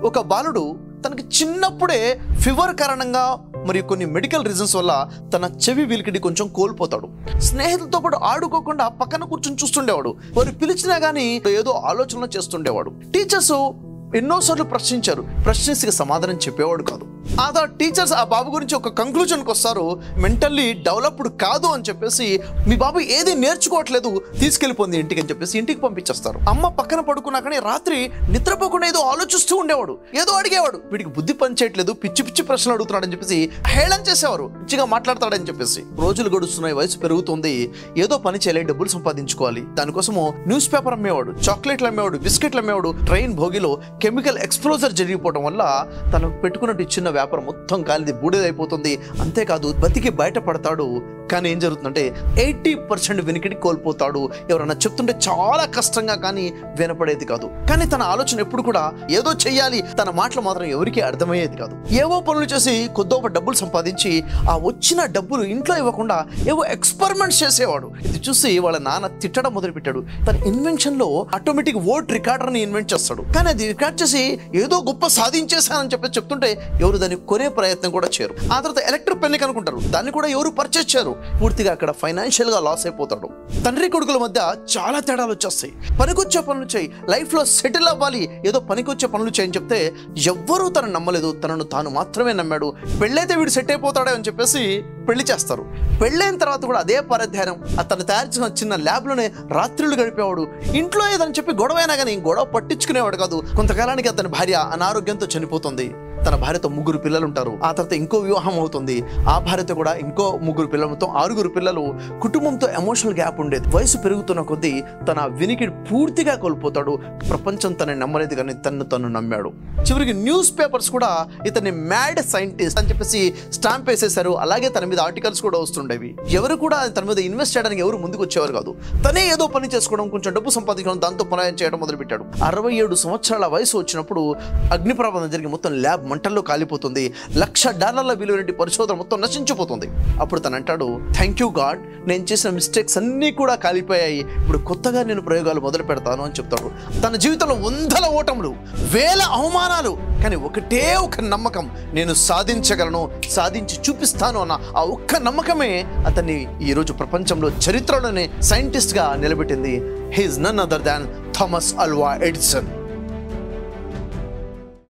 ఒక బాలుడు తనకి చిన్నప్పుడే ఫీవర్ కారణంగా మరియు కొన్ని మెడికల్ రీజన్స్ వల్ల తన చెవి విలికిడి కొంచెం కోల్పోతాడు. స్నేహితులతో పాటు ఆడుకోకుండా పక్కన కూర్చొని చూస్తుండేవాడు. వారు పిలిచినా కానీ ఏదో ఆలోచనలు చేస్తుండేవాడు. టీచర్స్ ఎన్నోసార్లు ప్రశ్నించి సమాధానం చెప్పేవాడు కాదు. ఆ తర్వాత టీచర్స్ ఆ బాబు గురించి ఒక కంక్లూజన్కి వస్తారు, మెంటల్లీ డెవలప్డ్ కాదు అని చెప్పేసి, మీ బాబు ఏది నేర్చుకోవట్లేదు, తీసుకెళ్ళిపోయింది ఇంటికి అని చెప్పేసి ఇంటికి పంపించేస్తారు. అమ్మ పక్కన పడుకున్నా కానీ రాత్రి నిద్రపోకుండా ఏదో ఆలోచిస్తూ ఉండేవాడు, ఏదో అడిగేవాడు. వీడికి బుద్ధి పని చేయట్లేదు, పిచ్చి పిచ్చి ప్రశ్నలు అడుగుతున్నాడు అని చెప్పేసి హేళన చేసేవారు, పిచ్చిగా మాట్లాడతాడని చెప్పేసి. రోజులు గడుస్తున్నాయి, వయసు పెరుగుతుంది, ఏదో పని చేయాలి, డబ్బులు సంపాదించుకోవాలి. దానికోసము న్యూస్ పేపర్ అమ్మేవాడు, చాక్లెట్లు అమ్మేవాడు, బిస్కెట్లు అమ్మేవాడు. ట్రైన్ భోగిలో కెమికల్ ఎక్స్ప్లోజర్ జరిగిపోవడం వల్ల తను పెట్టుకున్నట్టు చిన్న వ్యాపారం మొత్తం కాలిది బూడిదైపోతుంది. అంతేకాదు బతికి బయటపడతాడు, కానీ ఏం జరుగుతుందంటే 80% వినికిడి కోల్పోతాడు. ఎవరన్నా చెప్తుంటే చాలా కష్టంగా కానీ వినపడేది కాదు. కానీ తన ఆలోచన ఎప్పుడు కూడా ఏదో చెయ్యాలి, తన మాటలు మాత్రం ఎవరికీ అర్థమయ్యేది కాదు. ఏవో పనులు చేసి కొద్దిగా డబ్బులు సంపాదించి ఆ వచ్చిన డబ్బులు ఇంట్లో ఇవ్వకుండా ఏవో ఎక్స్పెరిమెంట్స్ చేసేవాడు. ఇది చూసి వాళ్ళ నాన్న తిట్టడం మొదలుపెట్టాడు. తన ఇన్వెన్షన్ లో ఆటోమేటిక్ వోట్ రికార్డర్ ని ఇన్వెంట్ చేస్తాడు. కానీ అది రికార్డ్ చేసి ఏదో గొప్ప సాధించేశానని చెప్పి చెప్తుంటే ఎవరు దాన్ని కొనే ప్రయత్నం కూడా చేయరు. ఆ తర్వాత ఎలక్ట్రిక్ పెన్ కనుకుంటారు, దాన్ని కూడా ఎవరు పర్చేస్ చేయరు. పూర్తిగా అక్కడ ఫైనాన్షియల్ గా లాస్ అయిపోతాడు. తండ్రి కొడుకుల మధ్య చాలా తేడాలు వచ్చేస్తాయి. పనికొచ్చే పనులు చేయి, లైఫ్ లో సెటిల్ అవ్వాలి, ఏదో పనికొచ్చే పనులు చేయని చెప్తే ఎవ్వరూ తనను నమ్మలేదు, తనను తాను మాత్రమే నమ్మాడు. పెళ్ళైతే వీడు సెట్ అయిపోతాడే అని చెప్పేసి పెళ్లి చేస్తారు. పెళ్ళైన తర్వాత కూడా అదే పరధ్యానం. తను తయారు చేసిన చిన్న ల్యాబ్లోనే రాత్రులు గడిపేవాడు. ఇంట్లో ఏదని చెప్పి గొడవ అయినా కానీ గొడవ పట్టించుకునేవాడు కాదు. కొంతకాలానికి అతని భార్య అనారోగ్యంతో చనిపోతుంది. తన భార్యతో 3 పిల్లలు ఉంటారు. ఆ తర్వాత ఇంకో వివాహం అవుతుంది. ఆ భార్యతో కూడా ఇంకో 3 పిల్లలతో 6 పిల్లలు. కుటుంబంతో ఎమోషనల్ గ్యాప్ ఉండేది. వయసు పెరుగుతున్న కొద్దీ తన వినికిడి పూర్తిగా కోల్పోతాడు. ప్రపంచం తనని నమ్మలేదు కానీ తను నమ్మాడు. చివరికి న్యూస్ పేపర్స్ కూడా ఇతన్ని మ్యాడ్ సైంటిస్ట్ అని చెప్పేసి స్టాంప్ వేసేశారు. అలాగే తన మీద ఆర్టికల్స్ కూడా వస్తుండేవి. ఎవరు కూడా తన మీద ఇన్వెస్ట్ చేయడానికి ఎవరు ముందుకు వచ్చేవారు కాదు. తనే ఏదో పని చేసుకోవడం, కొంచెం డబ్బు సంపాదించడం, దాంతో పని చేయడం మొదలుపెట్టాడు. 67 సంవత్సరాల వయసు వచ్చినప్పుడు అగ్ని ప్రమాదం జరిగి మొత్తం ల్యాబ్ మంటల్లో కాలిపోతుంది. $1,00,000 విలువైన పరిశోధన మొత్తం నశించిపోతుంది. అప్పుడు తను అంటాడు, థ్యాంక్ యూ గాడ్, నేను చేసిన మిస్టేక్స్ అన్నీ కూడా కాలిపోయాయి, ఇప్పుడు కొత్తగా నేను ప్రయోగాలు మొదలు పెడతాను అని చెప్తాడు. తన జీవితంలో 100 ఓటములు, 1000 అవమానాలు, కానీ ఒకటే ఒక నమ్మకం, నేను సాధించగలను, సాధించి చూపిస్తాను అన్న ఆ ఒక్క నమ్మకమే అతన్ని ఈరోజు ప్రపంచంలో చరిత్రలోనే సైంటిస్ట్గా నిలబెట్టింది. He is none other than Thomas Alva Edison.